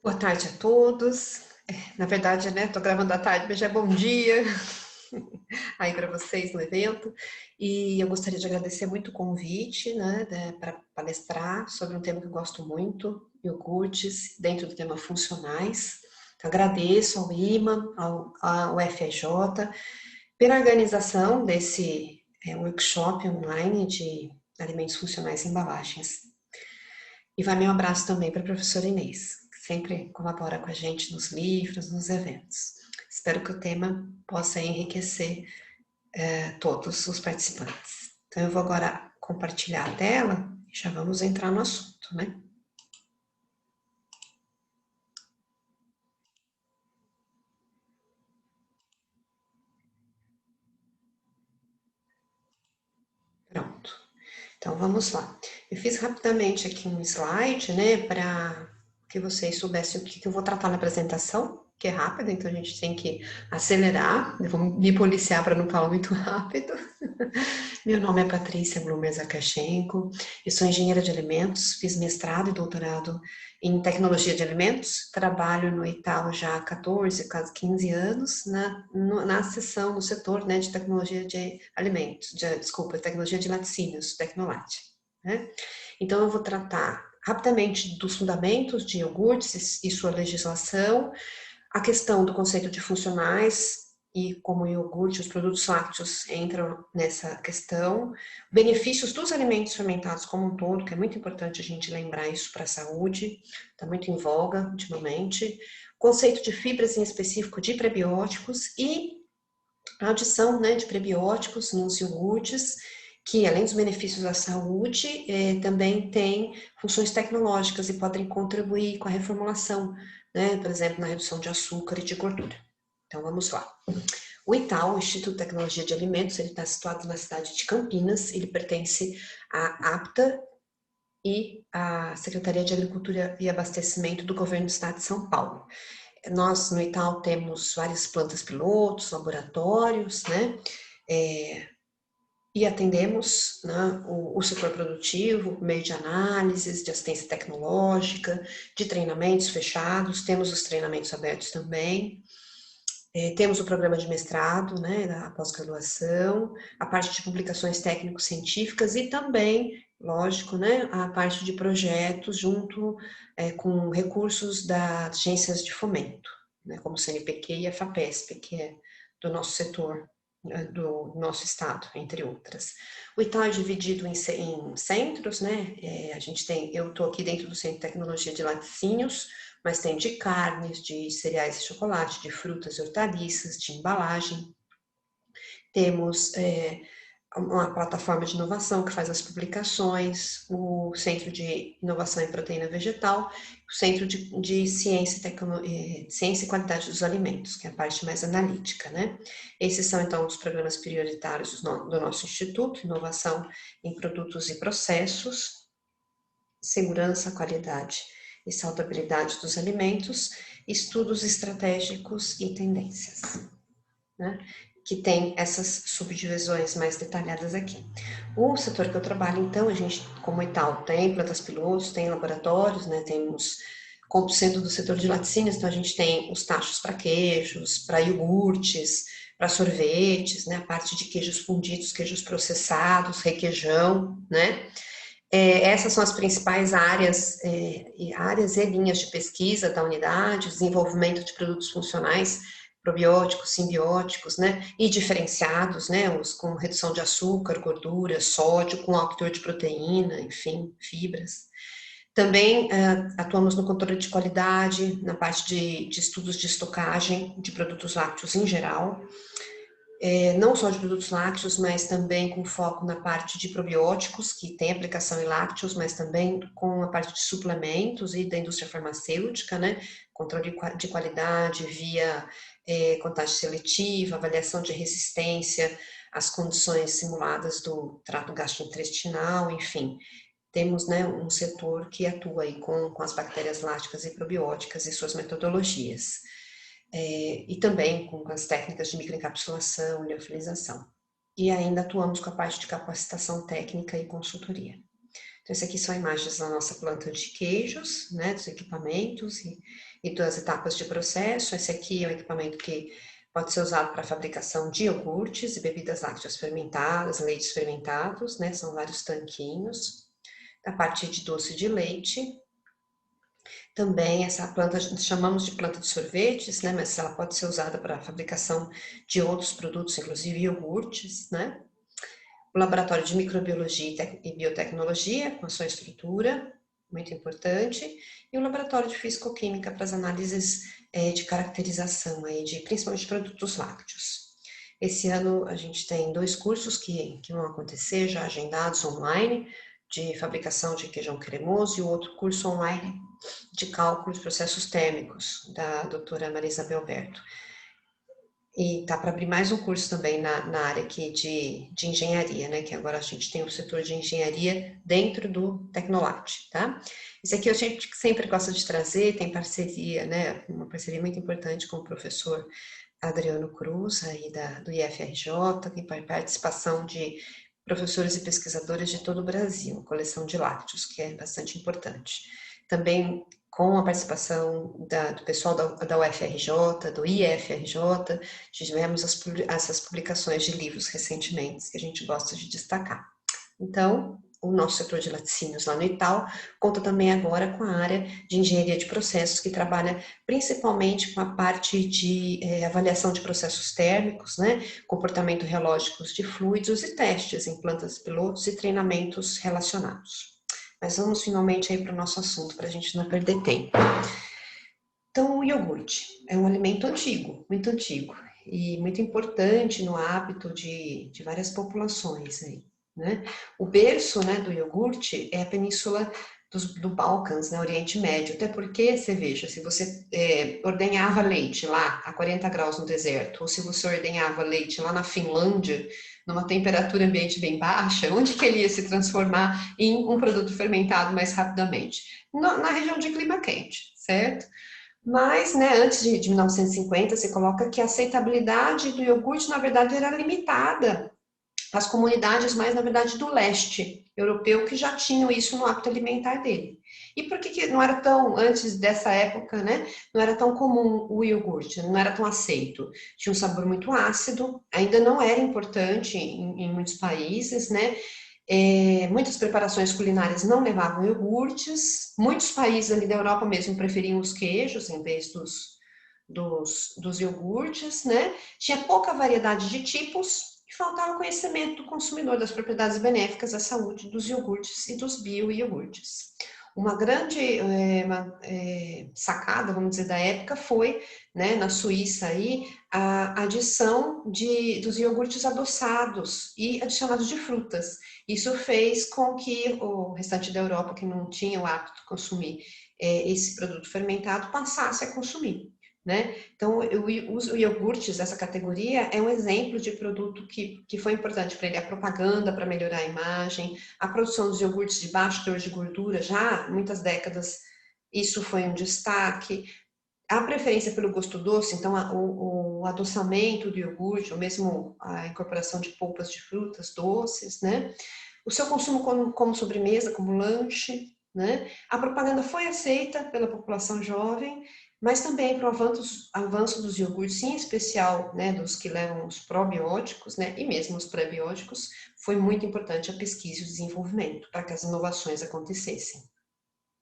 Boa tarde a todos. Na verdade, né, tô gravando à tarde, mas já é bom dia aí para vocês no evento. E eu gostaria de agradecer muito o convite, né, para palestrar sobre um tema que eu gosto muito, iogurtes, dentro do tema funcionais. Então, agradeço ao IMA, ao FJ, pela organização desse workshop online de alimentos funcionais e embalagens. E vai meu abraço também para a professora Inês, que sempre colabora com a gente nos livros, nos eventos. Espero que o tema possa enriquecer todos os participantes. Então, eu vou agora compartilhar a tela e já vamos entrar no assunto, né? Pronto. Então, vamos lá. Eu fiz rapidamente aqui um slide, né, para que vocês soubessem o que eu vou tratar na apresentação, que é rápido, então a gente tem que acelerar. Eu vou me policiar para não falar muito rápido. Meu nome é Patrícia Blumer Zakharchenko, eu sou engenheira de alimentos, fiz mestrado e doutorado em tecnologia de alimentos, trabalho no Itaú já há 14, quase 15 anos, na seção, no setor, né, de tecnologia de alimentos, tecnologia de laticínios, Tecnolate, né? Então eu vou tratar rapidamente dos fundamentos de iogurtes e sua legislação, a questão do conceito de funcionais, e como o iogurte, os produtos lácteos entram nessa questão, benefícios dos alimentos fermentados como um todo, que é muito importante a gente lembrar isso para a saúde, está muito em voga ultimamente, conceito de fibras em específico de prebióticos e a adição, né, de prebióticos nos iogurtes, que além dos benefícios à saúde, também tem funções tecnológicas e podem contribuir com a reformulação, né, por exemplo, na redução de açúcar e de gordura. Então vamos lá. O ITAU, o Instituto de Tecnologia de Alimentos, ele está situado na cidade de Campinas, ele pertence à APTA e à Secretaria de Agricultura e Abastecimento do Governo do Estado de São Paulo. Nós, no ITAU, temos várias plantas pilotos, laboratórios, né, e atendemos, né, o setor produtivo por meio de análises, de assistência tecnológica, de treinamentos fechados, temos os treinamentos abertos também. Temos o programa de mestrado, né, da pós-graduação, a parte de publicações técnico-científicas e também, lógico, né, a parte de projetos junto com recursos das agências de fomento, né, como o CNPq e a FAPESP, que é do nosso setor, do nosso estado, entre outras. O Itaú é dividido em centros, né, eu estou aqui dentro do Centro de Tecnologia de Laticínios, mas tem de carnes, de cereais e chocolate, de frutas e hortaliças, de embalagem. Temos uma plataforma de inovação que faz as publicações, o Centro de Inovação em Proteína Vegetal, o Centro de Ciência e Qualidade dos Alimentos, que é a parte mais analítica, né? Esses são, então, os programas prioritários do nosso Instituto, Inovação em Produtos e Processos, Segurança, Qualidade e Saudabilidade dos Alimentos, Estudos Estratégicos e Tendências, né? Que tem essas subdivisões mais detalhadas aqui. O setor que eu trabalho, então, a gente, como Itaú, tem plantas pilotos, tem laboratórios, né? Temos, como sendo do setor de laticínios, então a gente tem os tachos para queijos, para iogurtes, para sorvetes, né? A parte de queijos fundidos, queijos processados, requeijão, né? Essas são as principais áreas e linhas de pesquisa da unidade, desenvolvimento de produtos funcionais, probióticos, simbióticos, né, e diferenciados, né, os com redução de açúcar, gordura, sódio, com alto teor de proteína, enfim, fibras. Também atuamos no controle de qualidade, na parte de estudos de estocagem de produtos lácteos em geral, não só de produtos lácteos, mas também com foco na parte de probióticos, que tem aplicação em lácteos, mas também com a parte de suplementos e da indústria farmacêutica, né? Controle de qualidade via contagem seletiva, avaliação de resistência às condições simuladas do trato gastrointestinal, enfim. Temos, né, um setor que atua aí com as bactérias lácticas e probióticas e suas metodologias. E também com as técnicas de microencapsulação, liofilização. E ainda atuamos com a parte de capacitação técnica e consultoria. Então, essas aqui são imagens da nossa planta de queijos, né, dos equipamentos e das etapas de processo. Esse aqui é um equipamento que pode ser usado para a fabricação de iogurtes e bebidas lácteas fermentadas, leites fermentados, né? São vários tanquinhos. A parte de doce de leite. Também essa planta, chamamos de planta de sorvetes, né? Mas ela pode ser usada para a fabricação de outros produtos, inclusive iogurtes, né? O laboratório de microbiologia e biotecnologia, com a sua estrutura, muito importante, e o laboratório de fisicoquímica para as análises de caracterização, principalmente de produtos lácteos. Esse ano a gente tem 2 cursos que vão acontecer, já agendados online, de fabricação de queijão cremoso, e o outro curso online de cálculo de processos térmicos, da doutora Marisa Belberto. E tá para abrir mais um curso também na área aqui de engenharia, né? Que agora a gente tem o setor de engenharia dentro do Tecnolate, tá? Isso aqui eu sempre gosto de trazer, tem parceria, né? Uma parceria muito importante com o professor Adriano Cruz, aí do IFRJ, tem participação de professores e pesquisadores de todo o Brasil, coleção de lácteos, que é bastante importante. Também com a participação do pessoal da UFRJ, do IFRJ, tivemos essas publicações de livros recentemente, que a gente gosta de destacar. Então, o nosso setor de laticínios lá no Itaú conta também agora com a área de engenharia de processos, que trabalha principalmente com a parte de avaliação de processos térmicos, né, comportamento reológicos de fluidos e testes em plantas pilotos e treinamentos relacionados. Mas vamos finalmente aí para o nosso assunto, para a gente não perder tempo. Então, o iogurte é um alimento antigo, muito antigo, e muito importante no hábito de várias populações aí, né? O berço, né, do iogurte é a península do Balcãs, né, Oriente Médio, até porque, você veja, se você ordenhava leite lá a 40 graus no deserto, ou se você ordenhava leite lá na Finlândia, numa temperatura ambiente bem baixa, onde que ele ia se transformar em um produto fermentado mais rapidamente? Na região de clima quente, certo? Mas, né, antes de 1950, você coloca que a aceitabilidade do iogurte, na verdade, era limitada às comunidades mais, na verdade, do leste europeu, que já tinham isso no hábito alimentar dele. E por que não era tão, antes dessa época, né, não era tão comum o iogurte, não era tão aceito? Tinha um sabor muito ácido, ainda não era importante em muitos países, né? Muitas preparações culinárias não levavam iogurtes, muitos países ali da Europa mesmo preferiam os queijos em vez dos iogurtes, né? Tinha pouca variedade de tipos e faltava conhecimento do consumidor das propriedades benéficas à saúde dos iogurtes e dos bio-iogurtes. Uma grande sacada, vamos dizer, da época foi, né, na Suíça aí, a adição dos iogurtes adoçados e adicionados de frutas. Isso fez com que o restante da Europa, que não tinha o hábito de consumir esse produto fermentado, passasse a consumir, né? Então, os iogurtes, essa categoria, é um exemplo de produto que foi importante para ele. A propaganda para melhorar a imagem, a produção dos iogurtes de baixo teor de gordura, já há muitas décadas, isso foi um destaque. A preferência pelo gosto doce, então o adoçamento do iogurte, ou mesmo a incorporação de polpas de frutas doces, né? O seu consumo como sobremesa, como lanche, né? A propaganda foi aceita pela população jovem, mas também para o avanço dos iogurtes, em especial, né, dos que levam os probióticos, né, e mesmo os prebióticos, foi muito importante a pesquisa e o desenvolvimento para que as inovações acontecessem,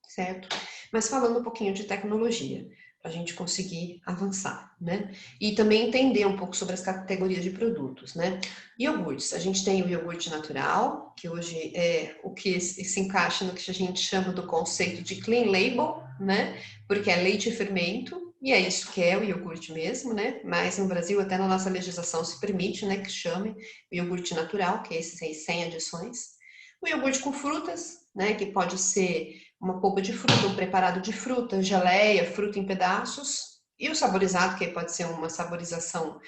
certo? Mas falando um pouquinho de tecnologia, para a gente conseguir avançar, né? E também entender um pouco sobre as categorias de produtos, né? Iogurtes, a gente tem o iogurte natural, que hoje é o que se encaixa no que a gente chama do conceito de clean label, né? Porque é leite e fermento, e é isso que é o iogurte mesmo, né? Mas no Brasil, até na nossa legislação, se permite, né, que chame o iogurte natural, que é esse aí, sem adições. O iogurte com frutas, né, que pode ser uma polpa de fruta, um preparado de fruta, geleia, fruta em pedaços, e o saborizado, que pode ser uma saborização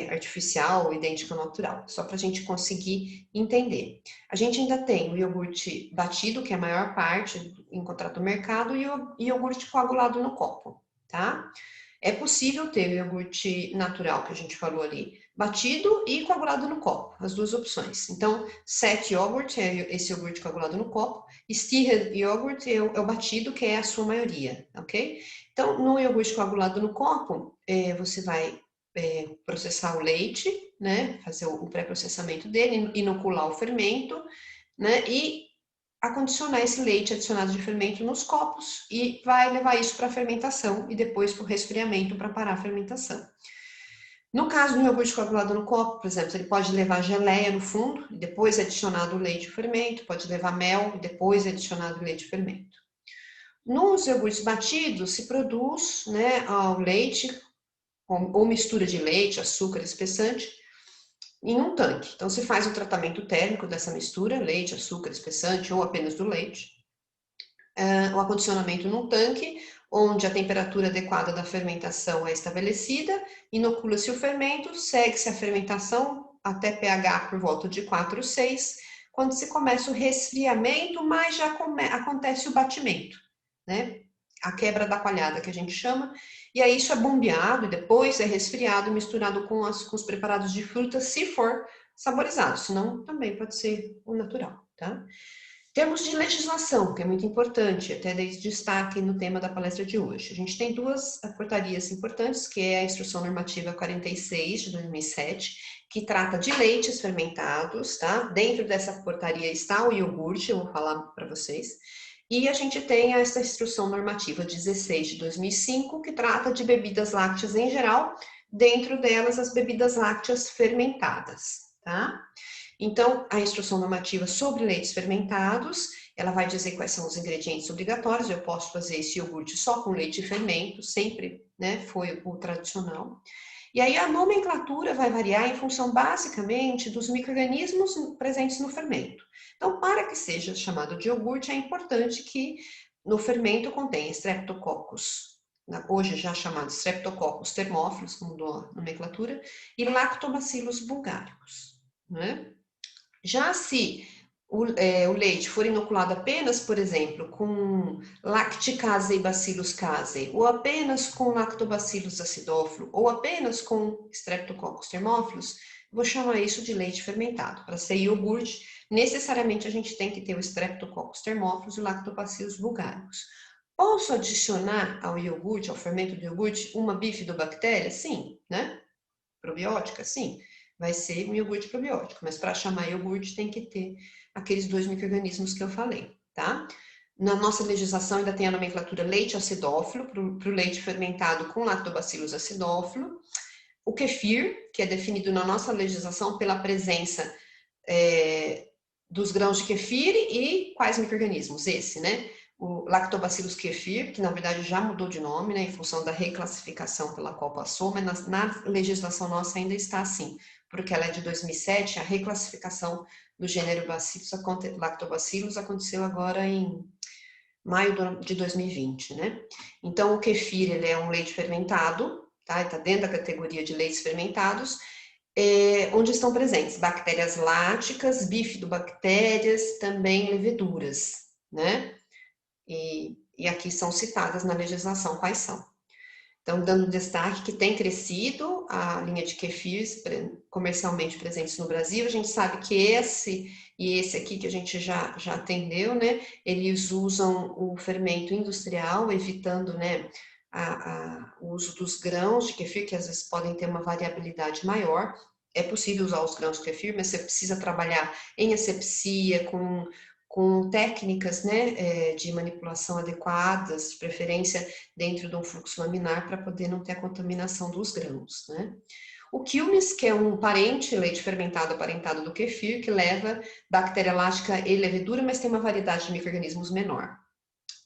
artificial, idêntica ao natural, só para a gente conseguir entender. A gente ainda tem o iogurte batido, que é a maior parte encontrado no mercado, e o iogurte coagulado no copo, tá? É possível ter o iogurte natural, que a gente falou ali, batido e coagulado no copo, as duas opções. Então, set yogurt é esse iogurte coagulado no copo, stirred yogurt é o batido, que é a sua maioria, ok? Então, no iogurte coagulado no copo, você vai processar o leite, né? Fazer o pré-processamento dele, inocular o fermento, né? E acondicionar esse leite adicionado de fermento nos copos e vai levar isso para a fermentação e depois para o resfriamento para parar a fermentação. No caso do iogurte coagulado no copo, por exemplo, ele pode levar geleia no fundo e depois adicionado o leite e fermento, pode levar mel e depois adicionado o leite e fermento. Nos iogurtes batidos se produz, né, o leite ou mistura de leite, açúcar, espessante, em um tanque. Então, se faz o tratamento térmico dessa mistura, leite, açúcar, espessante ou apenas do leite. O acondicionamento num tanque, onde a temperatura adequada da fermentação é estabelecida, inocula-se o fermento, segue-se a fermentação até pH por volta de 4 ou 6, quando se começa o resfriamento, mas já acontece o batimento, né? A quebra da coalhada, que a gente chama, e aí isso é bombeado e depois é resfriado, misturado com os preparados de frutas, se for saborizado, senão também pode ser o natural, tá? Termos de legislação, que é muito importante, até dei destaque no tema da palestra de hoje. A gente tem duas portarias importantes, que é a Instrução Normativa 46, de 2007, que trata de leites fermentados, tá? Dentro dessa portaria está o iogurte, eu vou falar para vocês. E a gente tem essa Instrução Normativa 16, de 2005, que trata de bebidas lácteas em geral, dentro delas as bebidas lácteas fermentadas, tá? Então, a instrução normativa sobre leites fermentados, ela vai dizer quais são os ingredientes obrigatórios. Eu posso fazer esse iogurte só com leite e fermento, sempre, né, foi o tradicional. E aí a nomenclatura vai variar em função, basicamente, dos micro-organismos presentes no fermento. Então, para que seja chamado de iogurte, é importante que no fermento contenha Streptococcus, hoje já chamado Streptococcus thermophilus, como a nomenclatura, e Lactobacillus bulgaricus, né? Já se o leite for inoculado apenas, por exemplo, com lacticase e bacillus casei, ou apenas com lactobacillus acidófilo, ou apenas com streptococcus thermophilus, vou chamar isso de leite fermentado. Para ser iogurte, necessariamente a gente tem que ter o streptococcus thermophilus e o lactobacillus bulgaricus. Posso adicionar ao iogurte, ao fermento do iogurte, uma bifidobactéria? Sim, né? Probiótica? Sim. Vai ser um iogurte probiótico, mas para chamar iogurte tem que ter aqueles dois micro-organismos que eu falei, tá? Na nossa legislação ainda tem a nomenclatura leite acidófilo, para o leite fermentado com lactobacillus acidófilo. O kefir, que é definido na nossa legislação pela presença dos grãos de kefir e quais micro-organismos? Esse, né? O lactobacillus kefir, que na verdade já mudou de nome, né, em função da reclassificação pela qual passou, mas na legislação nossa ainda está assim, porque ela é de 2007, a reclassificação do gênero lactobacillus aconteceu agora em maio de 2020, né? Então, o kefir, ele é um leite fermentado, tá? Ele está dentro da categoria de leites fermentados, onde estão presentes bactérias láticas, bifidobactérias, também leveduras, né? E aqui são citadas na legislação quais são. Então, dando destaque que tem crescido a linha de kefirs comercialmente presentes no Brasil. A gente sabe que esse e esse aqui que a gente já atendeu, né? Eles usam o fermento industrial, evitando, né, o uso dos grãos de kefir, que às vezes podem ter uma variabilidade maior. É possível usar os grãos de kefir, mas você precisa trabalhar em asepsia, com técnicas, né, de manipulação adequadas, de preferência dentro de um fluxo laminar, para poder não ter a contaminação dos grãos, né? O quilmes, que é um parente, leite fermentado aparentado do kefir, que leva bactéria lática e levedura, mas tem uma variedade de micro-organismos menor.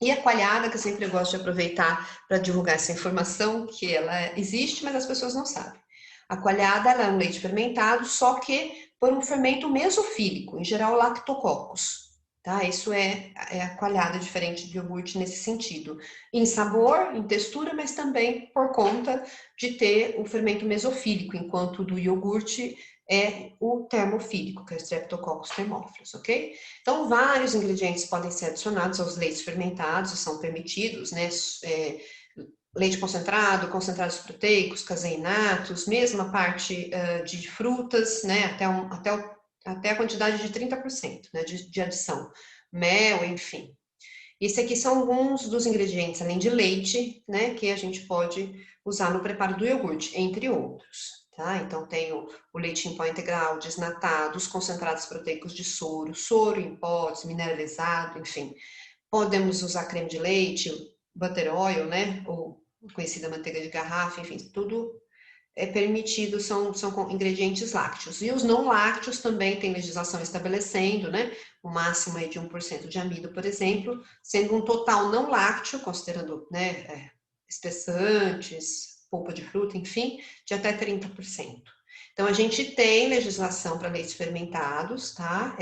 E a coalhada, que eu sempre gosto de aproveitar para divulgar essa informação, que ela existe, mas as pessoas não sabem. A coalhada, ela é um leite fermentado, só que por um fermento mesofílico, em geral lactococcus. Tá? Isso é a coalhada diferente de iogurte nesse sentido. Em sabor, em textura, mas também por conta de ter o fermento mesofílico, enquanto do iogurte é o termofílico, que é o Streptococcus thermophilus, ok? Então, vários ingredientes podem ser adicionados aos leites fermentados, são permitidos, né? leite concentrado, concentrados proteicos, caseinatos, mesmo a parte de frutas, né, até a quantidade de 30%, né, de adição, mel, enfim. Esse aqui são alguns dos ingredientes, além de leite, né, que a gente pode usar no preparo do iogurte, entre outros, tá? Então, tem o leite em pó integral, desnatado, os concentrados proteicos de soro, soro em pó, mineralizado, enfim. Podemos usar creme de leite, butter oil, né, ou conhecida manteiga de garrafa, enfim, tudo é permitido, são ingredientes lácteos. E os não lácteos também tem legislação estabelecendo, né, o máximo aí de 1% de amido, por exemplo, sendo um total não lácteo, considerando, né, espessantes, polpa de fruta, enfim, de até 30%. Então, a gente tem legislação para leites fermentados, tá?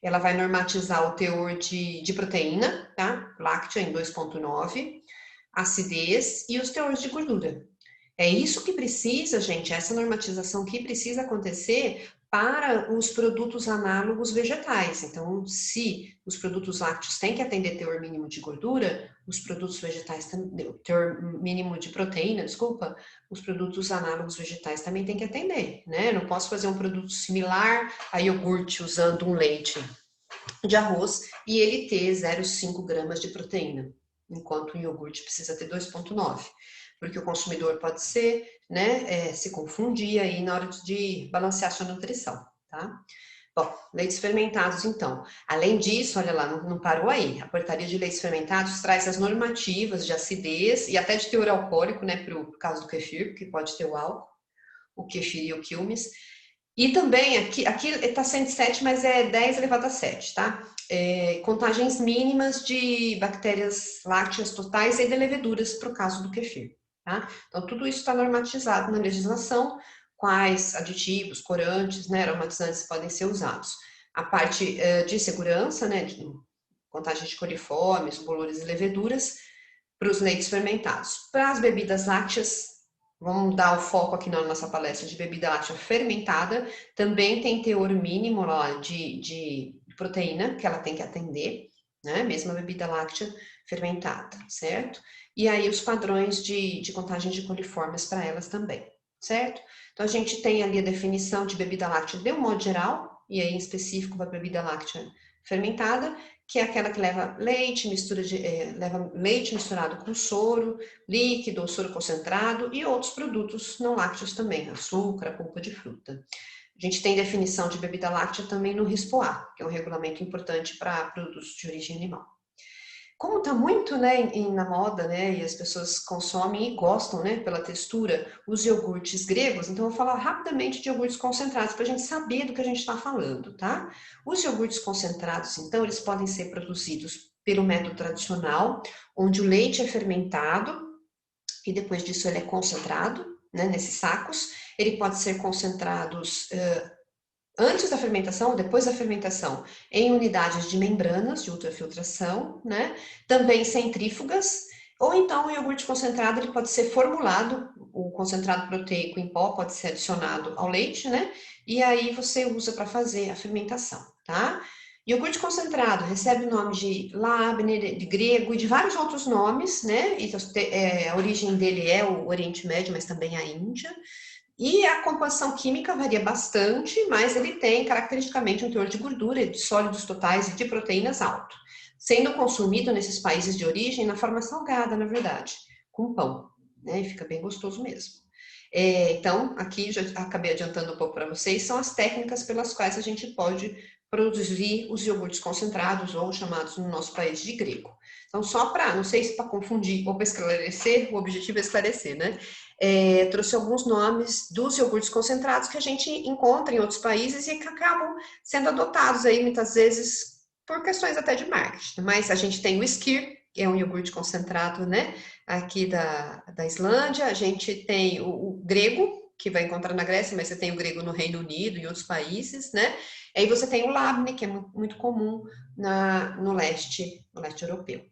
Ela vai normatizar o teor de proteína, tá? Láctea em 2,9, acidez e os teores de gordura. É isso que precisa, gente, essa normatização que precisa acontecer para os produtos análogos vegetais. Então, se os produtos lácteos têm que atender teor mínimo de gordura, os produtos vegetais, teor mínimo de proteína, desculpa, os produtos análogos vegetais também têm que atender, né? Não posso fazer um produto similar a iogurte usando um leite de arroz e ele ter 0,5 gramas de proteína, enquanto o iogurte precisa ter 2,9, porque o consumidor pode ser, né, se confundir aí na hora de balancear sua nutrição, tá? Bom, leites fermentados, então. Além disso, olha lá, não parou aí. A portaria de leites fermentados traz as normativas de acidez e até de teor alcoólico, né, para o caso do kefir, que pode ter o álcool, o kefir e o quilmes. E também, aqui está 107, mas é 10 elevado a 7, tá? Contagens mínimas de bactérias lácteas totais e de leveduras para o caso do kefir, tá? Então, tudo isso está normatizado na legislação, quais aditivos, corantes, né, aromatizantes podem ser usados. A parte de segurança, né, de contagem de coliformes, bolores e leveduras, para os leites fermentados. Para as bebidas lácteas, vamos dar o foco aqui na nossa palestra de bebida láctea fermentada, também tem teor mínimo lá de proteína que ela tem que atender, né? Mesmo a bebida láctea fermentada, certo? E aí os padrões de contagem de coliformes para elas também, certo? Então a gente tem ali a definição de bebida láctea de um modo geral, e aí em específico para a bebida láctea fermentada, que é aquela que leva leite, leva leite misturado com soro, líquido ou soro concentrado e outros produtos não lácteos também, açúcar, polpa de fruta. A gente tem definição de bebida láctea também no RISPO-A, que é um regulamento importante para produtos de origem animal. Como está muito, né, na moda, né, e as pessoas consomem e gostam, né, pela textura, os iogurtes gregos, então eu vou falar rapidamente de iogurtes concentrados para a gente saber do que a gente está falando, tá? Os iogurtes concentrados, então, eles podem ser produzidos pelo método tradicional, onde o leite é fermentado e depois disso ele é concentrado, né, nesses sacos. Ele pode ser concentrados antes da fermentação, depois da fermentação, em unidades de membranas de ultrafiltração, né? Também centrífugas, ou então o iogurte concentrado ele pode ser formulado, o concentrado proteico em pó pode ser adicionado ao leite, né? E aí você usa para fazer a fermentação, tá? Iogurte concentrado recebe o nome de labne, de grego e de vários outros nomes, né? A origem dele é o Oriente Médio, mas também a Índia. E a composição química varia bastante, mas ele tem caracteristicamente um teor de gordura, de sólidos totais e de proteínas alto, sendo consumido nesses países de origem na forma salgada, na verdade, com pão, né? E fica bem gostoso mesmo. Então, aqui já acabei adiantando um pouco para vocês, são as técnicas pelas quais a gente pode produzir os iogurtes concentrados ou chamados no nosso país de grego. Então, só para, não sei se para confundir ou para esclarecer, o objetivo é esclarecer, né? Trouxe alguns nomes dos iogurtes concentrados que a gente encontra em outros países e que acabam sendo adotados aí muitas vezes por questões até de marketing. Mas a gente tem o skyr, que é um iogurte concentrado, né, aqui da Islândia. A gente tem o grego, que vai encontrar na Grécia, mas você tem o grego no Reino Unido e outros países, né? Aí você tem o labne, que é muito comum no leste europeu.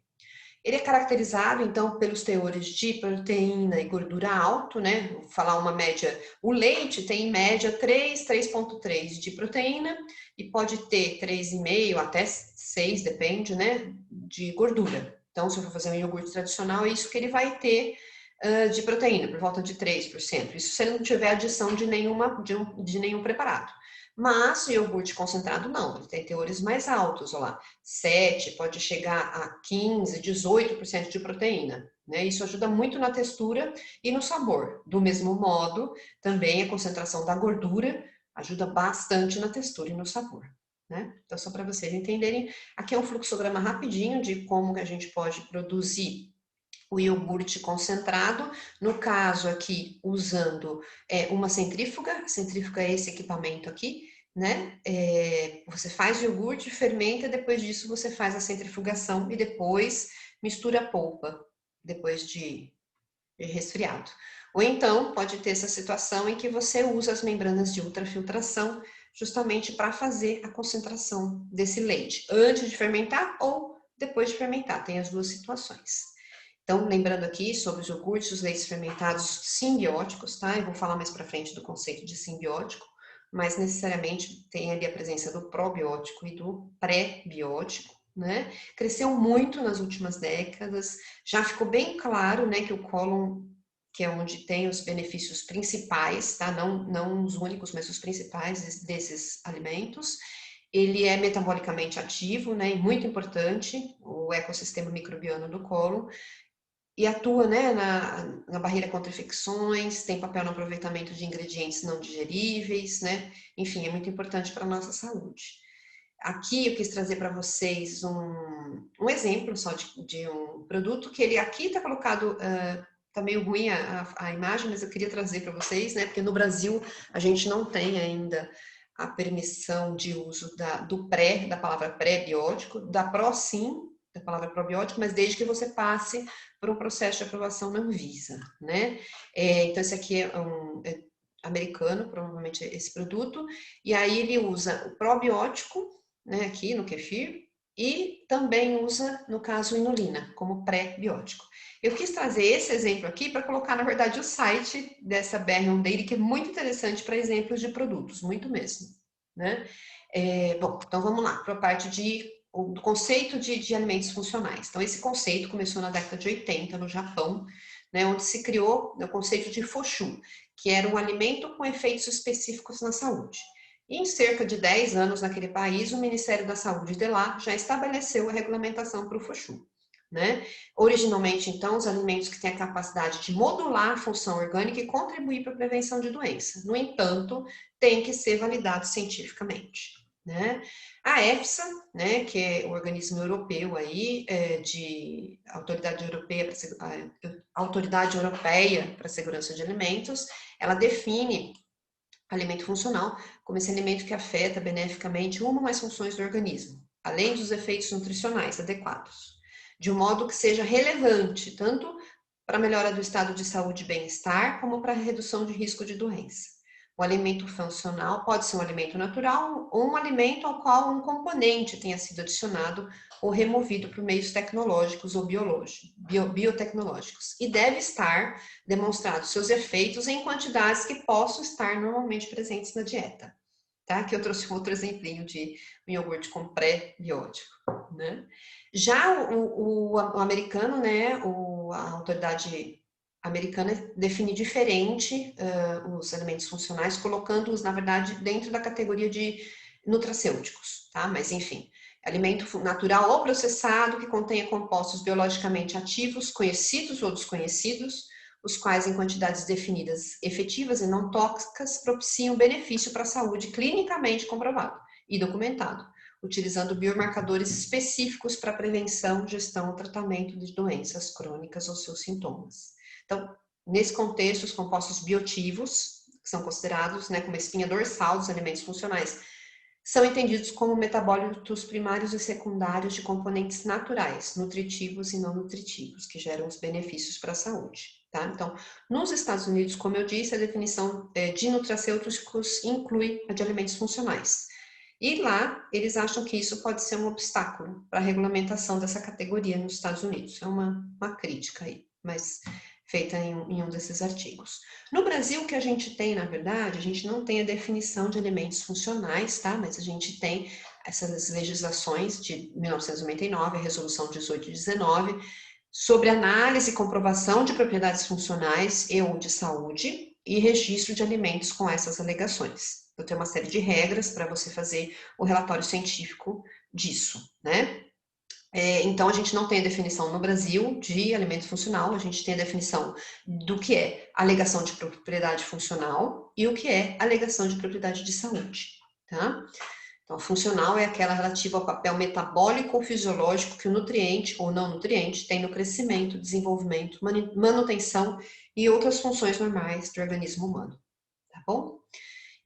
Ele é caracterizado, então, pelos teores de proteína e gordura alto, né? Vou falar uma média. O leite tem, em média, 3,3 de proteína e pode ter 3,5 até 6, depende, né? De gordura. Então, se eu for fazer um iogurte tradicional, é isso que ele vai ter de proteína, por volta de 3%. Isso se ele não tiver adição de nenhum preparado. Mas o iogurte concentrado não, ele tem teores mais altos, olha lá, 7, pode chegar a 15, 18% de proteína, né? Isso ajuda muito na textura e no sabor. Do mesmo modo, também a concentração da gordura ajuda bastante na textura e no sabor, né? Então, só para vocês entenderem, aqui é um fluxograma rapidinho de como que a gente pode produzir o iogurte concentrado, no caso aqui usando uma centrífuga, a centrífuga é esse equipamento aqui, né? Você faz o iogurte, fermenta, depois disso você faz a centrifugação e depois mistura a polpa, depois de resfriado. Ou então pode ter essa situação em que você usa as membranas de ultrafiltração justamente para fazer a concentração desse leite, antes de fermentar ou depois de fermentar, tem as duas situações. Então, lembrando aqui sobre os iogurtes, os leites fermentados simbióticos, tá? Eu vou falar mais para frente do conceito de simbiótico, mas necessariamente tem ali a presença do probiótico e do pré-biótico, né? Cresceu muito nas últimas décadas, já ficou bem claro, né, que o cólon, que é onde tem os benefícios principais, tá? Não os únicos, mas os principais desses alimentos. Ele é metabolicamente ativo, né, e muito importante, o ecossistema microbiano do cólon, e atua, né, na barreira contra infecções, tem papel no aproveitamento de ingredientes não digeríveis, né? Enfim, é muito importante para a nossa saúde. Aqui eu quis trazer para vocês um exemplo só de um produto que ele aqui está colocado, tá meio ruim a imagem, mas eu queria trazer para vocês, né? Porque no Brasil a gente não tem ainda a permissão de uso da palavra pré-biótico, da pró sim, da palavra probiótico, mas desde que você passe por um processo de aprovação na Anvisa, né? Então esse aqui é americano, provavelmente esse produto, e aí ele usa o probiótico, né, aqui no kefir, e também usa, no caso, inulina, como pré-biótico. Eu quis trazer esse exemplo aqui para colocar, na verdade, o site dessa BR1 Dairy, que é muito interessante para exemplos de produtos, muito mesmo, né? Bom, então vamos lá, para a parte do conceito de alimentos funcionais. Então, esse conceito começou na década de 80, no Japão, né, onde se criou o conceito de Foshu, que era um alimento com efeitos específicos na saúde. E em cerca de 10 anos naquele país, o Ministério da Saúde de lá já estabeleceu a regulamentação para o Foshu, né? Originalmente, então, os alimentos que têm a capacidade de modular a função orgânica e contribuir para a prevenção de doença. No entanto, tem que ser validado cientificamente, né? A EFSA, né, que é o organismo europeu aí, de Autoridade Europeia para a Segurança de Alimentos, ela define alimento funcional como esse alimento que afeta beneficamente uma ou mais funções do organismo, além dos efeitos nutricionais adequados, de um modo que seja relevante tanto para a melhora do estado de saúde e bem-estar, como para a redução de risco de doença. O alimento funcional pode ser um alimento natural ou um alimento ao qual um componente tenha sido adicionado ou removido por meios tecnológicos ou biotecnológicos, e deve estar demonstrados seus efeitos em quantidades que possam estar normalmente presentes na dieta. Tá? Aqui eu trouxe outro exemplinho de um iogurte com pré-biótico, né? Já o americano, né, a autoridade americana define diferente os alimentos funcionais, colocando-os, na verdade, dentro da categoria de nutracêuticos, tá? Mas, enfim, alimento natural ou processado que contenha compostos biologicamente ativos, conhecidos ou desconhecidos, os quais, em quantidades definidas, efetivas e não tóxicas, propiciam benefício para a saúde clinicamente comprovado e documentado, utilizando biomarcadores específicos para prevenção, gestão ou tratamento de doenças crônicas ou seus sintomas. Então, nesse contexto, os compostos bioativos, que são considerados, né, como a espinha dorsal dos alimentos funcionais, são entendidos como metabólitos primários e secundários de componentes naturais, nutritivos e não nutritivos, que geram os benefícios para a saúde. Tá? Então, nos Estados Unidos, como eu disse, a definição de nutracêuticos inclui a de alimentos funcionais. E lá, eles acham que isso pode ser um obstáculo para a regulamentação dessa categoria nos Estados Unidos. É uma crítica aí, mas feita em um desses artigos. No Brasil, o que a gente tem, na verdade, a gente não tem a definição de alimentos funcionais, tá? Mas a gente tem essas legislações de 1999, a Resolução 1819, sobre análise e comprovação de propriedades funcionais e ou de saúde e registro de alimentos com essas alegações. Eu tenho uma série de regras para você fazer o relatório científico disso, né? Então, a gente não tem a definição no Brasil de alimento funcional, a gente tem a definição do que é alegação de propriedade funcional e o que é alegação de propriedade de saúde, tá? Então, funcional é aquela relativa ao papel metabólico ou fisiológico que o nutriente ou não nutriente tem no crescimento, desenvolvimento, manutenção e outras funções normais do organismo humano, tá bom?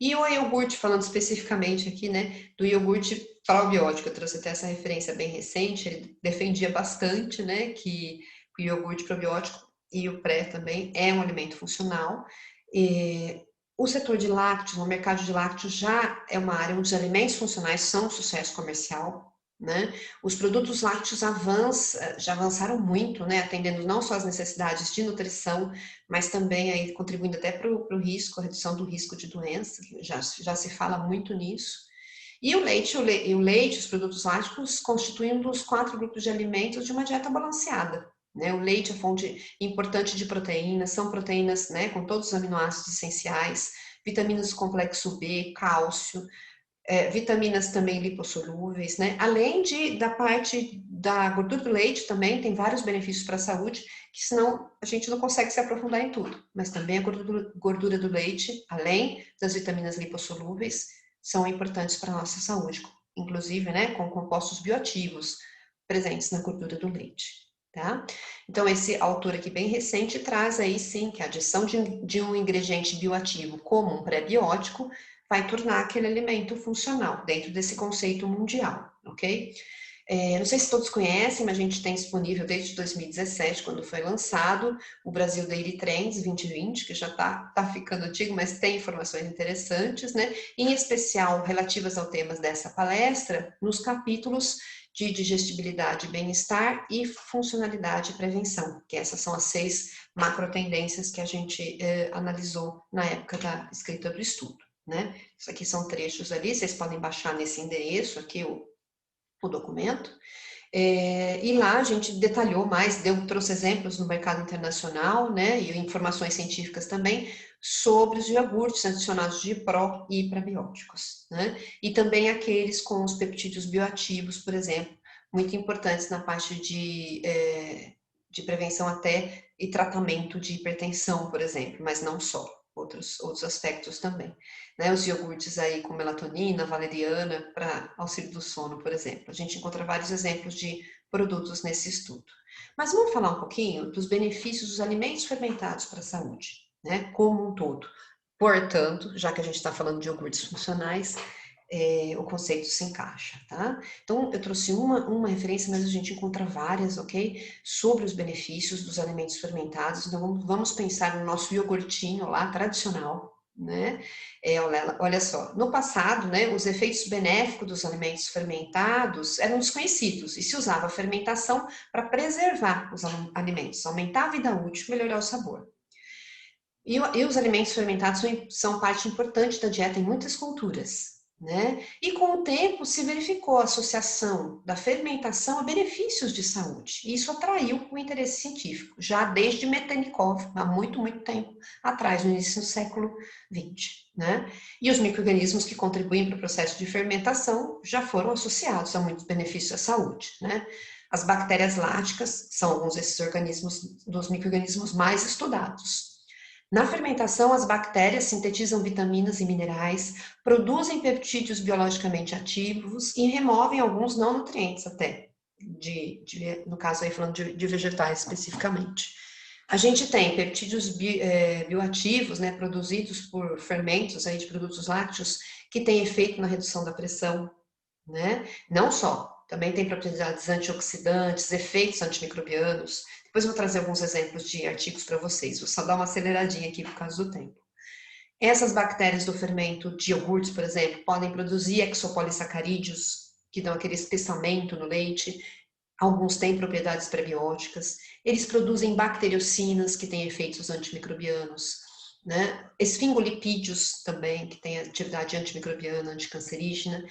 E o iogurte, falando especificamente aqui, né, do iogurte probiótico, eu trouxe até essa referência bem recente, ele defendia bastante, né, que o iogurte probiótico e o pré também é um alimento funcional. O setor de lácteos, o mercado de lácteos já é uma área onde os alimentos funcionais são um sucesso comercial, né? Os produtos lácteos já avançaram muito, né? Atendendo não só as necessidades de nutrição, mas também aí contribuindo até para o risco, a redução do risco de doença, já se fala muito nisso. E o leite, os produtos lácteos constituem um dos 4 grupos de alimentos de uma dieta balanceada. Né? O leite é fonte importante de proteínas, são proteínas, né, com todos os aminoácidos essenciais, vitaminas do complexo B, cálcio, vitaminas também lipossolúveis, né? Além da parte da gordura do leite também tem vários benefícios para a saúde, que senão a gente não consegue se aprofundar em tudo. Mas também a gordura do leite, além das vitaminas lipossolúveis, são importantes para a nossa saúde, inclusive, né, com compostos bioativos presentes na gordura do leite. Tá? Então, esse autor aqui bem recente traz aí sim que a adição de um ingrediente bioativo como um pré-biótico vai tornar aquele alimento funcional dentro desse conceito mundial, ok? Não sei se todos conhecem, mas a gente tem disponível desde 2017, quando foi lançado, o Brasil Daily Trends 2020, que já tá ficando antigo, mas tem informações interessantes, né? Em especial relativas ao temas dessa palestra, nos capítulos de digestibilidade e bem-estar e funcionalidade e prevenção, que essas são as 6 macro tendências que a gente analisou na época da escrita do estudo, né? Isso aqui são trechos ali, vocês podem baixar nesse endereço aqui o documento. E lá a gente detalhou mais, trouxe exemplos no mercado internacional, né, e informações científicas também, sobre os iogurtes adicionados de pró e prebióticos, né, e também aqueles com os peptídeos bioativos, por exemplo, muito importantes na parte de prevenção até e tratamento de hipertensão, por exemplo, mas não só. Outros aspectos também, né? Os iogurtes aí com melatonina, valeriana, para auxílio do sono, por exemplo. A gente encontra vários exemplos de produtos nesse estudo. Mas vamos falar um pouquinho dos benefícios dos alimentos fermentados para a saúde, né? Como um todo. Portanto, já que a gente está falando de iogurtes funcionais, o conceito se encaixa, tá? Então, eu trouxe uma referência, mas a gente encontra várias, ok? Sobre os benefícios dos alimentos fermentados. Então, vamos pensar no nosso iogurtinho lá, tradicional, né? Olha só, no passado, né, os efeitos benéficos dos alimentos fermentados eram desconhecidos e se usava a fermentação para preservar os alimentos, aumentar a vida útil, melhorar o sabor. E os alimentos fermentados são parte importante da dieta em muitas culturas, né? E com o tempo se verificou a associação da fermentação a benefícios de saúde. E isso atraiu o interesse científico, já desde Metenikov, há muito, muito tempo atrás, no início do século XX, né? E os micro-organismos que contribuem para o processo de fermentação já foram associados a muitos benefícios à saúde, né? As bactérias láticas são alguns desses organismos, dos micro-organismos mais estudados. Na fermentação, as bactérias sintetizam vitaminas e minerais, produzem peptídeos biologicamente ativos e removem alguns não nutrientes até, no caso aí falando de vegetais especificamente. A gente tem peptídeos bioativos, né, produzidos por fermentos aí de produtos lácteos, que têm efeito na redução da pressão, né? Não só, também tem propriedades antioxidantes, efeitos antimicrobianos. Depois eu vou trazer alguns exemplos de artigos para vocês, vou só dar uma aceleradinha aqui por causa do tempo. Essas bactérias do fermento de iogurtes, por exemplo, podem produzir exopolissacarídeos, que dão aquele espessamento no leite. Alguns têm propriedades prebióticas. Eles produzem bacteriocinas, que têm efeitos antimicrobianos, né? Esfingolipídios também, que têm atividade antimicrobiana, anticancerígena.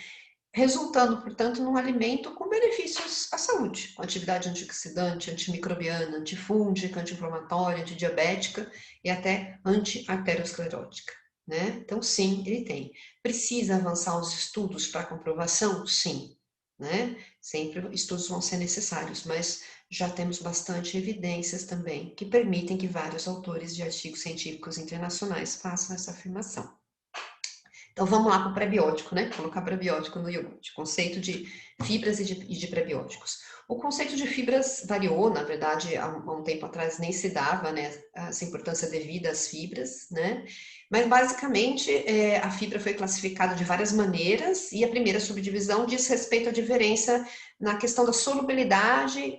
resultando, portanto, num alimento com benefícios à saúde, com atividade antioxidante, antimicrobiana, antifúngica, anti-inflamatória, antidiabética e até anti-arteriosclerótica, né? Então, sim, ele tem. Precisa avançar os estudos para comprovação? Sim, né? Sempre estudos vão ser necessários, mas já temos bastante evidências também que permitem que vários autores de artigos científicos internacionais façam essa afirmação. Então vamos lá para o prebiótico, né? Colocar prebiótico no iogurte. Conceito de fibras e de prebióticos. O conceito de fibras variou, na verdade, há um tempo atrás nem se dava, né, essa importância devida às fibras, né? Mas basicamente a fibra foi classificada de várias maneiras e a primeira subdivisão diz respeito à diferença na questão da solubilidade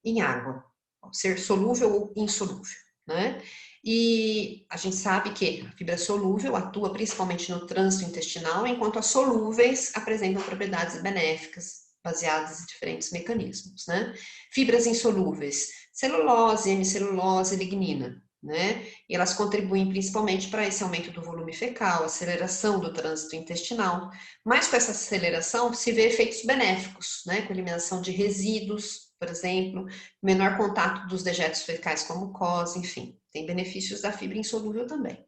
em água, ser solúvel ou insolúvel, né? E a gente sabe que a fibra solúvel atua principalmente no trânsito intestinal, enquanto as solúveis apresentam propriedades benéficas, baseadas em diferentes mecanismos, né? Fibras insolúveis, celulose, hemicelulose, lignina, né? E elas contribuem principalmente para esse aumento do volume fecal, aceleração do trânsito intestinal, mas com essa aceleração se vê efeitos benéficos, né? Com eliminação de resíduos, por exemplo, menor contato dos dejetos fecais com a mucosa, enfim, tem benefícios da fibra insolúvel também.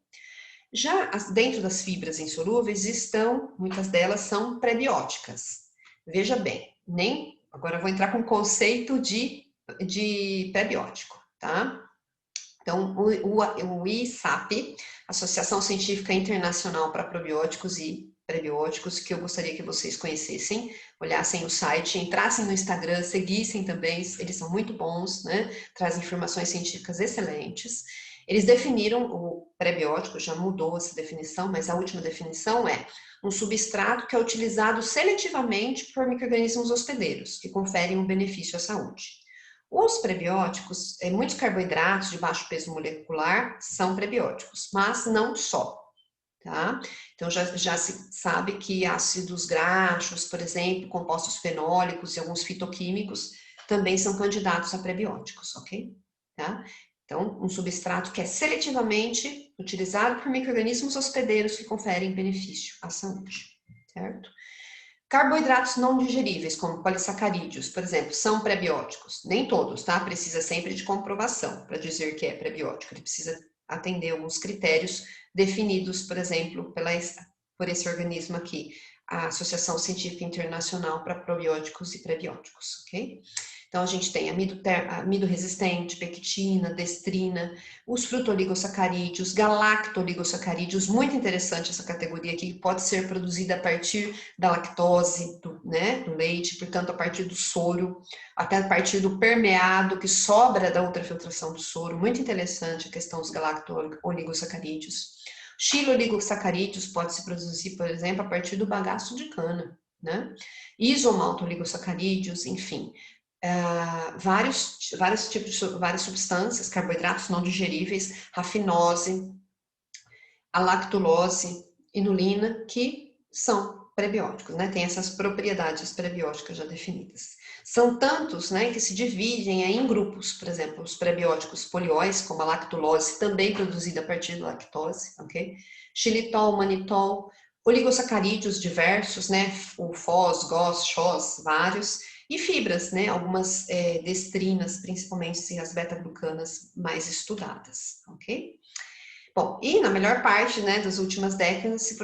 Já dentro das fibras insolúveis estão, muitas delas são prebióticas. Veja bem, agora eu vou entrar com o conceito de prebiótico, tá? Então, o ISAP, Associação Científica Internacional para Probióticos e Prebióticos, que eu gostaria que vocês conhecessem, olhassem o site, entrassem no Instagram, seguissem também, eles são muito bons, né? Trazem informações científicas excelentes. Eles definiram o prebiótico, já mudou essa definição, mas a última definição é um substrato que é utilizado seletivamente por micro-organismos hospedeiros, que conferem um benefício à saúde. Os prebióticos, muitos carboidratos de baixo peso molecular são prebióticos, mas não só, tá? Então já se sabe que ácidos graxos, por exemplo, compostos fenólicos e alguns fitoquímicos também são candidatos a prebióticos, ok? Tá? Então, um substrato que é seletivamente utilizado por micro-organismos hospedeiros que conferem benefício à saúde, certo? Carboidratos não digeríveis, como polissacarídeos, por exemplo, são prebióticos. Nem todos, tá? Precisa sempre de comprovação para dizer que é prebiótico. Ele precisa atender alguns critérios definidos, por exemplo, por esse organismo aqui, a Associação Científica Internacional para Probióticos e Prebióticos, ok? Então, a gente tem amido resistente, pectina, destrina, os frutoligosacarídeos, galactoligosacarídeos, muito interessante essa categoria aqui, que pode ser produzida a partir da lactose, do leite, portanto, a partir do soro, até a partir do permeado que sobra da ultrafiltração do soro. Muito interessante a questão dos galactoligosacarídeos. Xiloligosacarídeos pode se produzir, por exemplo, a partir do bagaço de cana, né? Isomaltoligosacarídeos, enfim. Várias substâncias, carboidratos não digeríveis, rafinose, a lactulose, inulina, que são prebióticos, né? Tem essas propriedades prebióticas já definidas. São tantos, né, que se dividem em grupos, por exemplo, os prebióticos polióis, como a lactulose, também produzida a partir da lactose, ok? Xilitol, manitol, oligosacarídeos diversos, né? O FOS, GOS, XOS, vários, e fibras, né? Algumas destrinas, principalmente as beta-glucanas mais estudadas, ok? Bom, e na melhor parte, né, das últimas décadas se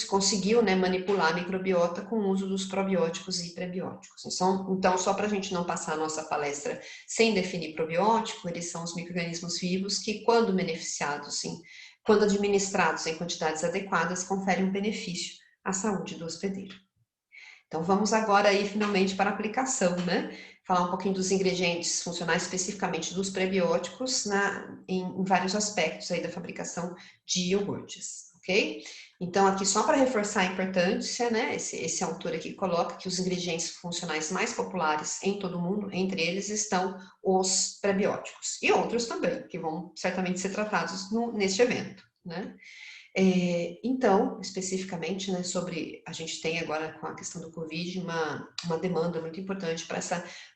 conseguiu, né, manipular a microbiota com o uso dos probióticos e prebióticos. Então só para a gente não passar a nossa palestra sem definir probiótico, eles são os micro-organismos vivos que, quando beneficiados, sim, quando administrados em quantidades adequadas, conferem um benefício à saúde do hospedeiro. Então, vamos agora aí finalmente para a aplicação, né? Falar um pouquinho dos ingredientes funcionais, especificamente dos prebióticos, em vários aspectos aí da fabricação de iogurtes, ok? Então, aqui só para reforçar a importância, né? Esse autor aqui coloca que os ingredientes funcionais mais populares em todo o mundo, entre eles estão os prebióticos. E outros também, que vão certamente ser tratados neste evento, né? Então, especificamente, né, a gente tem agora com a questão do Covid uma demanda muito importante para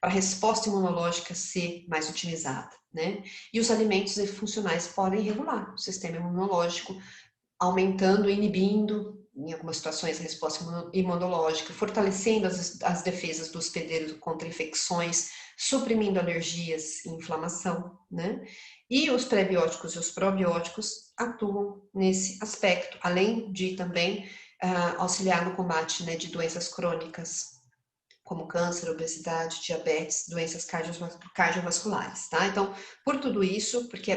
a resposta imunológica ser mais otimizada, né? E os alimentos funcionais podem regular o sistema imunológico, aumentando, inibindo em algumas situações, a resposta imunológica, fortalecendo as defesas do hospedeiro contra infecções, suprimindo alergias e inflamação, né? E os pré-bióticos e os probióticos atuam nesse aspecto, além de também auxiliar no combate, né, de doenças crônicas, como câncer, obesidade, diabetes, doenças cardiovasculares, tá? Então, por tudo isso, porque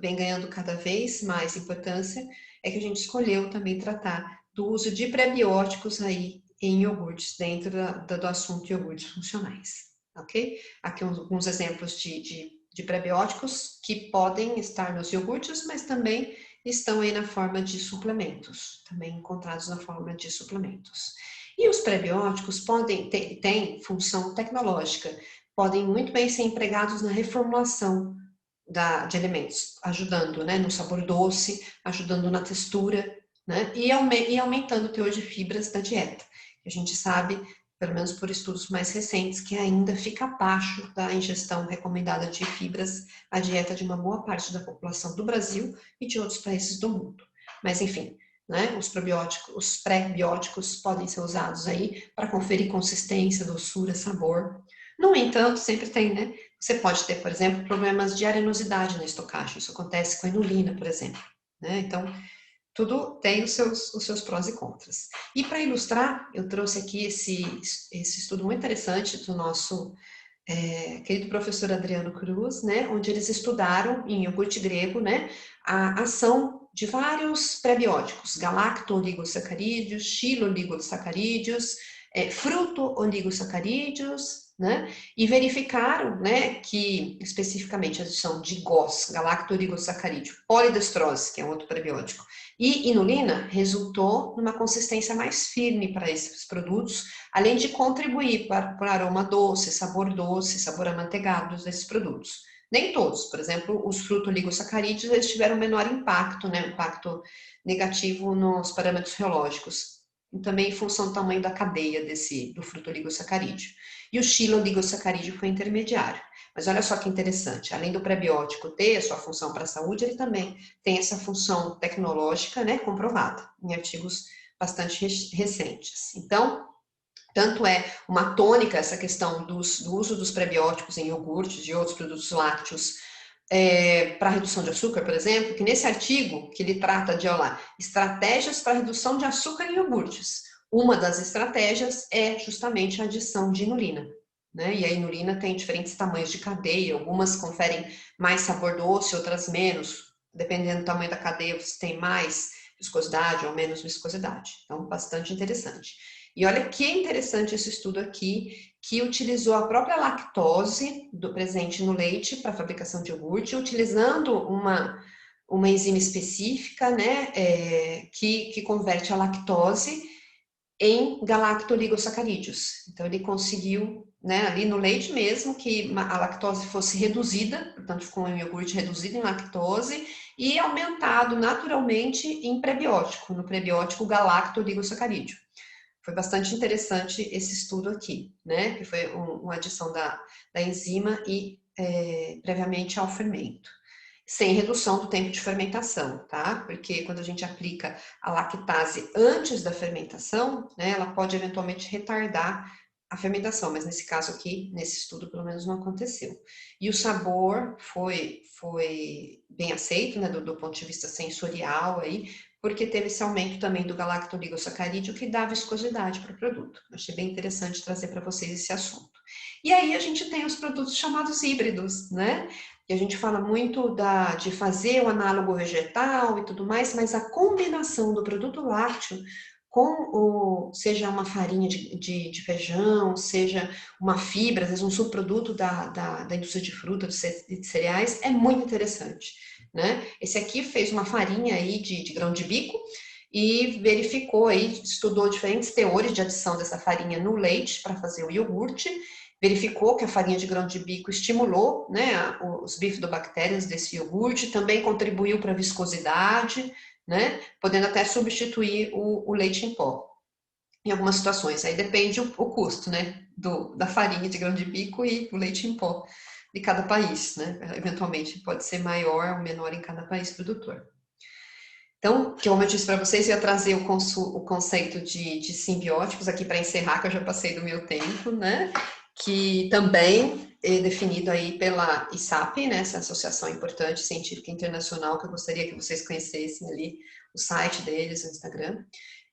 vem ganhando cada vez mais importância, é que a gente escolheu também tratar do uso de prebióticos aí em iogurtes, dentro do assunto iogurtes funcionais, ok? Aqui alguns exemplos de prebióticos que podem estar nos iogurtes, mas também estão aí na forma de suplementos, também encontrados na forma de suplementos. E os prebióticos têm função tecnológica, podem muito bem ser empregados na reformulação de alimentos, ajudando, né, no sabor doce, ajudando na textura, né, e aumentando o teor de fibras da dieta. A gente sabe, pelo menos por estudos mais recentes, que ainda fica abaixo da ingestão recomendada de fibras a dieta de uma boa parte da população do Brasil e de outros países do mundo. Mas, enfim, né, os pré-bióticos podem ser usados aí para conferir consistência, doçura, sabor. No entanto, sempre tem, né? Você pode ter, por exemplo, problemas de arenosidade na estocagem. Isso acontece com a inulina, por exemplo, né? Então, tudo tem os seus prós e contras. E para ilustrar, eu trouxe aqui esse estudo muito interessante do nosso querido professor Adriano Cruz, né, onde eles estudaram em iogurte grego, né, a ação de vários prebióticos, galacto-oligosacarídeos, xilo-oligosacarídeos, fruto-oligosacarídeos, né, e verificaram, né, que especificamente a adição de GOS, galacto-oligosacarídeo, polidestrose, que é outro prebiótico, e inulina resultou numa consistência mais firme para esses produtos, além de contribuir para o aroma doce, sabor amanteigado desses produtos. Nem todos, por exemplo, os fruto-oligosacarídeos, eles tiveram menor impacto, né, impacto negativo nos parâmetros reológicos, e também em função do tamanho da cadeia do fruto-oligosacarídeo. E o xilo-oligosacarídeo foi intermediário. Mas olha só que interessante, além do prebiótico ter a sua função para a saúde, ele também tem essa função tecnológica, né, comprovada em artigos bastante recentes. Então, tanto é uma tônica essa questão do uso dos prebióticos em iogurtes e outros produtos lácteos para redução de açúcar, por exemplo, que nesse artigo que ele trata de, olha lá, estratégias para redução de açúcar em iogurtes. Uma das estratégias é justamente a adição de inulina, né? E a inulina tem diferentes tamanhos de cadeia, algumas conferem mais sabor doce, outras menos. Dependendo do tamanho da cadeia, você tem mais viscosidade ou menos viscosidade. Então, bastante interessante. E olha que interessante esse estudo aqui, que utilizou a própria lactose presente no leite para a fabricação de iogurte, utilizando uma enzima específica, né, que converte a lactose em galactoligosacarídeos. Então, ele conseguiu, né, ali no leite mesmo, que a lactose fosse reduzida, portanto, ficou um iogurte reduzido em lactose e aumentado naturalmente em prebiótico, no prebiótico galactoligosacarídeo. Foi bastante interessante esse estudo aqui, né? Que foi uma adição da enzima e previamente ao fermento, sem redução do tempo de fermentação, tá? Porque quando a gente aplica a lactase antes da fermentação, né, ela pode eventualmente retardar a fermentação, mas nesse caso aqui, nesse estudo, pelo menos não aconteceu. E o sabor foi bem aceito, né, do ponto de vista sensorial aí, porque teve esse aumento também do galactoligosacarídeo que dá viscosidade para o produto. Achei bem interessante trazer para vocês esse assunto. E aí a gente tem os produtos chamados híbridos, né? E a gente fala muito de fazer o análogo vegetal e tudo mais, mas a combinação do produto lácteo seja uma farinha de feijão, seja uma fibra, às vezes um subproduto da indústria de frutas, de cereais, é muito interessante, né? Esse aqui fez uma farinha aí de grão de bico e verificou aí, estudou diferentes teores de adição dessa farinha no leite para fazer o iogurte, verificou que a farinha de grão de bico estimulou, né, os bifidobactérias desse iogurte, também contribuiu para a viscosidade, né, podendo até substituir o leite em pó em algumas situações. Aí depende o custo, né, da farinha de grão de bico e o leite em pó de cada país, né, eventualmente pode ser maior ou menor em cada país produtor. Então, como eu disse para vocês, eu ia trazer o conceito de simbióticos aqui para encerrar, que eu já passei do meu tempo, né? Que também é definido aí pela ISAP, né? Essa associação importante científica internacional, que eu gostaria que vocês conhecessem ali o site deles, o Instagram.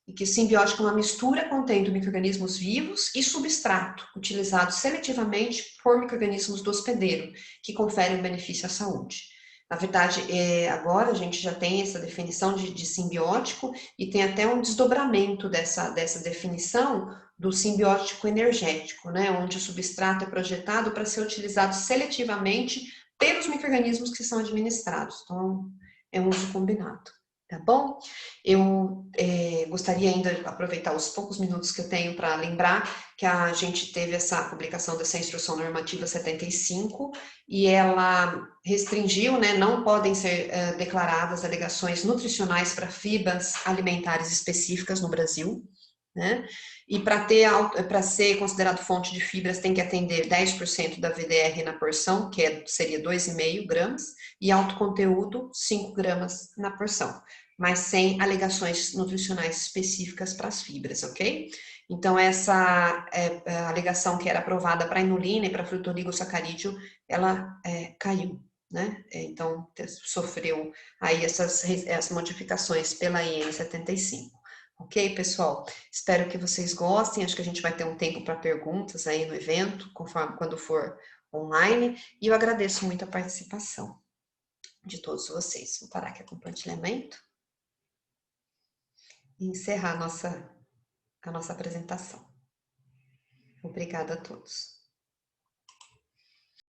E que o simbiótico é uma mistura contendo micro-organismos vivos e substrato, utilizados seletivamente por micro-organismos do hospedeiro, que conferem benefício à saúde. Na verdade, agora a gente já tem essa definição de simbiótico e tem até um desdobramento dessa definição do simbiótico energético, né, onde o substrato é projetado para ser utilizado seletivamente pelos micro-organismos que são administrados. Então, é um uso combinado. Tá bom? Eu gostaria ainda de aproveitar os poucos minutos que eu tenho para lembrar que a gente teve essa publicação dessa Instrução Normativa 75 e ela restringiu, né, não podem ser declaradas alegações nutricionais para fibras alimentares específicas no Brasil, né? E para ser considerado fonte de fibras tem que atender 10% da VDR na porção, que seria 2,5 gramas, e alto conteúdo 5 gramas na porção, mas sem alegações nutricionais específicas para as fibras, ok? Então essa alegação que era aprovada para inulina e para frutoligosacarídeo, ela caiu, né? Então sofreu aí essas modificações pela IN 75. Ok, pessoal? Espero que vocês gostem. Acho que a gente vai ter um tempo para perguntas aí no evento, conforme quando for online. E eu agradeço muito a participação de todos vocês. Vou parar aqui o compartilhamento e encerrar a nossa apresentação. Obrigada a todos.